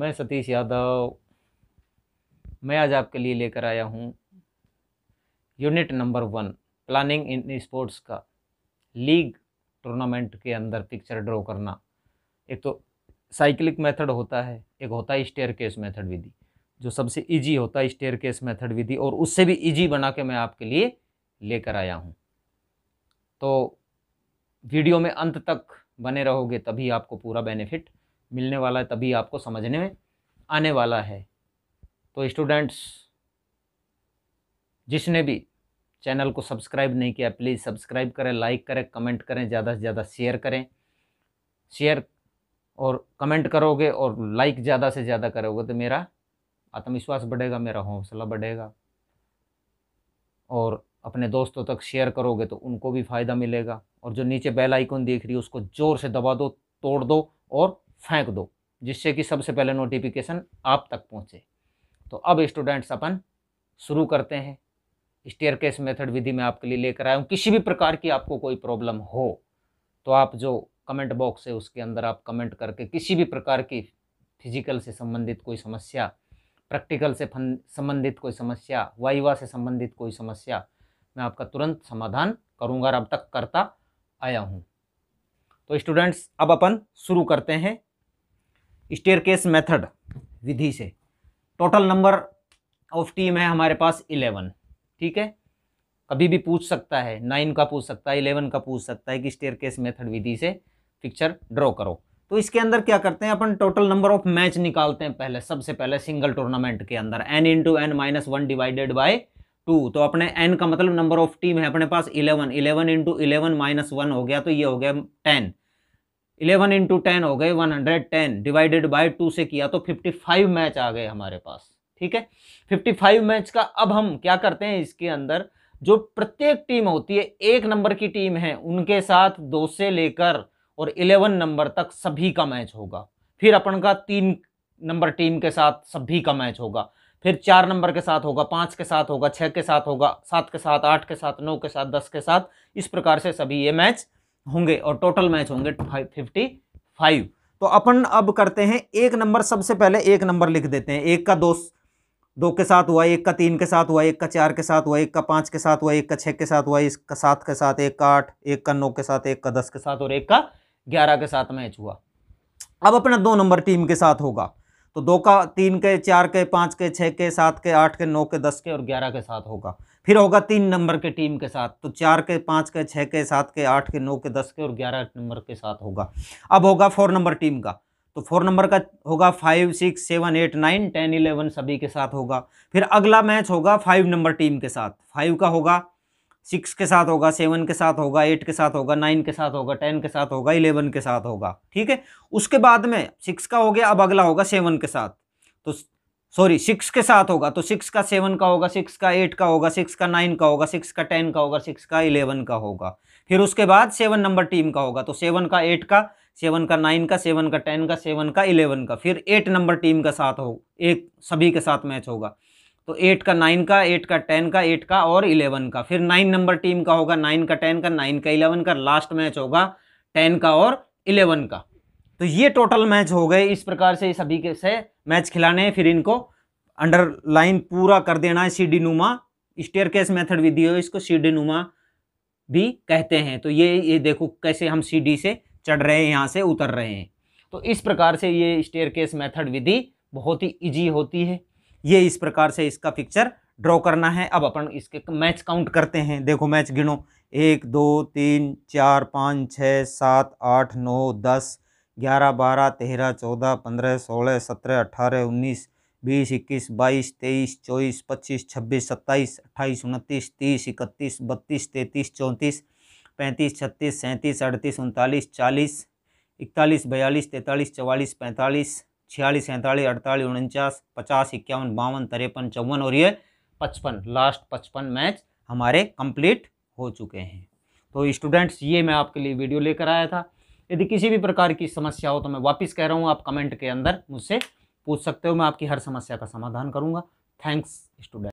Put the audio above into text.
मैं सतीश यादव। मैं आज आपके लिए लेकर आया हूँ unit number 1 planning in sports का लीग टूर्नामेंट के अंदर पिक्चर ड्रॉ करना। एक तो साइक्लिक मेथड होता है, एक होता है स्टेयरकेस मेथड विधि, जो सबसे इजी होता है स्टेयरकेस मेथड विधि, और उससे भी इजी बना के मैं आपके लिए लेकर आया हूँ। तो वीडियो में अंत तक बने रहोगे तभी आपको पूरा बेनिफिट मिलने वाला है, तभी आपको समझने में आने वाला है। तो स्टूडेंट्स, जिसने भी चैनल को सब्सक्राइब नहीं किया प्लीज़ सब्सक्राइब करें, लाइक करें, कमेंट करें, ज़्यादा से ज़्यादा शेयर करें। शेयर और कमेंट करोगे और लाइक ज़्यादा से ज़्यादा करोगे तो मेरा आत्मविश्वास बढ़ेगा, मेरा हौसला बढ़ेगा, और अपने दोस्तों तक शेयर करोगे तो उनको भी फ़ायदा मिलेगा। और जो नीचे बेल आइकन दिख रही है उसको ज़ोर से दबा दो, तोड़ दो और फेंक दो, जिससे कि सबसे पहले नोटिफिकेशन आप तक पहुँचे। तो अब स्टूडेंट्स अपन शुरू करते हैं। स्टेयरकेस मेथड विधि में आपके लिए लेकर आया हूँ। किसी भी प्रकार की आपको कोई प्रॉब्लम हो तो आप जो कमेंट बॉक्स है उसके अंदर आप कमेंट करके किसी भी प्रकार की फिजिकल से संबंधित कोई समस्या, प्रैक्टिकल से संबंधित कोई समस्या, वाइवा से संबंधित कोई समस्या, मैं आपका तुरंत समाधान करूँगा और अब तक करता आया हूँ। तो स्टूडेंट्स, अब अपन शुरू करते हैं स्टेयरकेस मेथड विधि से। टोटल नंबर ऑफ टीम है हमारे पास 11, ठीक है। कभी भी पूछ सकता है, 9 का पूछ सकता है, 11 का पूछ सकता है कि स्टेयरकेस मेथड विधि से पिक्चर ड्रॉ करो। तो इसके अंदर क्या करते हैं अपन, टोटल नंबर ऑफ मैच निकालते हैं पहले। सबसे पहले सिंगल टूर्नामेंट के अंदर n into n minus 1 divided by 2। तो अपने n का मतलब नंबर ऑफ टीम है अपने पास 11, 11 इंटू 11 माइनस 1 हो गया तो ये हो गया 10। 11 इंटू 10 हो गए 110, डिवाइडेड बाय 2 से किया तो 55 मैच आ गए हमारे पास, ठीक है। 55 मैच का अब हम क्या करते हैं, इसके अंदर जो प्रत्येक टीम होती है, 1 नंबर की टीम है उनके साथ 2 से लेकर और 11 नंबर तक सभी का मैच होगा। फिर अपन का 3 नंबर टीम के साथ सभी का मैच होगा, फिर 4 नंबर के साथ होगा, 5 के साथ होगा, 6 के साथ होगा, 7 के साथ, 8 के साथ, 9 के साथ, 10 के साथ, इस प्रकार से सभी ये मैच होंगे और टोटल मैच होंगे 55। तो अपन अब करते हैं 1 नंबर, सबसे पहले 1 नंबर लिख देते हैं। 1 का 2 के साथ हुआ, 1 का 3 के साथ हुआ, 1 का 4 के साथ हुआ, 1 का 5 के साथ हुआ, 1 का 6 के साथ हुआ, 1 का 7 के साथ, 1 का 8, 1 का 9 के साथ, 1 का 10 के साथ और 1 का 11 के साथ मैच हुआ। अब अपना 2 नंबर टीम के साथ होगा तो 2 का 3 के, 4 के, 5 के, 6 के, 7 के, 8 के, 9 के, 10 के और 11 के साथ होगा। फिर होगा 3 नंबर के टीम के साथ तो 4 के, 5 के, 6 के, 7 के, 8 के, 9 के, 10 के और 11 नंबर के साथ होगा। अब होगा 4 नंबर टीम का, तो 4 नंबर का होगा 5, 6, 7, 8, 9, 10, 11 सभी के साथ होगा। फिर अगला मैच होगा 5 नंबर टीम के साथ। 5 का होगा 6 के साथ होगा, 7 के साथ होगा, 8 के साथ होगा, 9 के साथ होगा, 10 के साथ होगा, 11 के साथ होगा, ठीक है। उसके बाद में 6 का हो गया, अब अगला होगा 7 के साथ, तो सॉरी 6 के साथ होगा तो 6 का 7 का होगा, 6 का 8 का होगा, 6 का 9 का होगा, 6 का 10 का होगा, 6 का 11 का होगा। फिर उसके बाद 7 नंबर टीम का होगा तो 7 का 8 का, 7 का 9 का, 7 का 10 का, 7 का 11 का। फिर 8 नंबर टीम का साथ हो, एक सभी के साथ मैच होगा तो 8 का 9 का, 8 का 10 का, 8 का और 11 का। फिर 9 नंबर टीम का होगा, 9 का 10 का, 9 का 11 का। लास्ट मैच होगा 10 का और 11 का। तो ये टोटल मैच हो गए। इस प्रकार से सभी के से मैच खिलाने हैं, फिर इनको अंडरलाइन पूरा कर देना है। सीडी नुमा स्टेयरकेस मेथड विधि है, इसको सीडी नुमा भी कहते हैं। तो ये देखो कैसे हम सीडी से चढ़ रहे हैं, यहाँ से उतर रहे हैं। तो इस प्रकार से ये स्टेयरकेस मेथड विधि बहुत ही इजी होती है। ये इस प्रकार से इसका पिक्चर ड्रॉ करना है। अब अपन इसके मैच काउंट करते हैं। देखो मैच गिनो, 1, 2, 3, 4, 5, 6, 7, 8, 9, 10, 11, 12, 13, 14, 15, 16, 17, 18, 19, 20, 21, 22, 23, 24, 25, 26, 27, 28, 29, 30, 31, 32, 33, 34, 35, 36, 37, 38, 39, 40, 41, 42, 43, 44, 45, 46, 47, 48, 49, 50, 51, 52, 53, 54 और ये 55, लास्ट 55 मैच हमारे कंप्लीट हो चुके हैं। तो स्टूडेंट्स, ये मैं आपके लिए वीडियो लेकर आया था। यदि किसी भी प्रकार की समस्या हो तो मैं वापस कह रहा हूँ, आप कमेंट के अंदर मुझसे पूछ सकते हो, मैं आपकी हर समस्या का समाधान करूँगा। Thanks student.